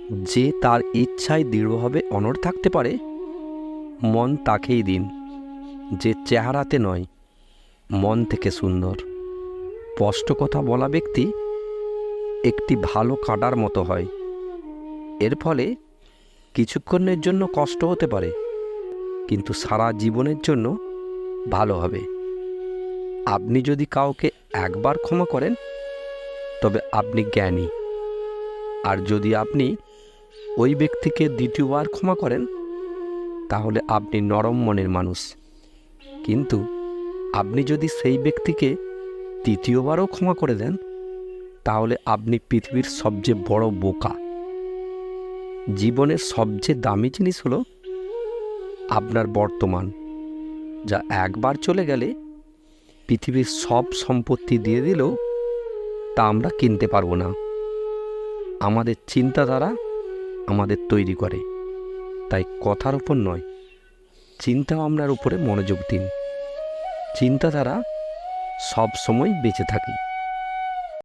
যে তার ইচ্ছায় দৃঢ়ভাবে অনড় থাকতে পারে, মন তাকেই দিন, যে চেহারাতে নয় মন থেকে সুন্দর। স্পষ্ট কথা বলা ব্যক্তি একটি ভালো কাঁটার মতো হয়। এর ফলে কিছুক্ষণের জন্য কষ্ট হতে পারে, কিন্তু সারা জীবনের জন্য ভালো হবে। আপনি যদি কাউকে একবার ক্ষমা করেন, তবে আপনি জ্ঞানী। আর যদি আপনি ওই ব্যক্তিকে দ্বিতীয়বার ক্ষমা করেন, তাহলে আপনি নরম মনের মানুষ। কিন্তু আপনি যদি সেই ব্যক্তিকে তৃতীয়বারও ক্ষমা করে দেন, তাহলে আপনি পৃথিবীর সবচেয়ে বড় বোকা। জীবনের সবচেয়ে দামি জিনিস হলো আপনার বর্তমান, যা একবার চলে গেলে পৃথিবীর সব সম্পত্তি দিয়ে দিলেও তা আমরা কিনতে পারবো না। আমাদের চিন্তাধারা আমাদের তৈরি করে, তাই কথার উপর নয়, চিন্তা ভাবনার উপরে মনোযোগ দিন। চিন্তাধারা সব সময় বেঁচে থাকে।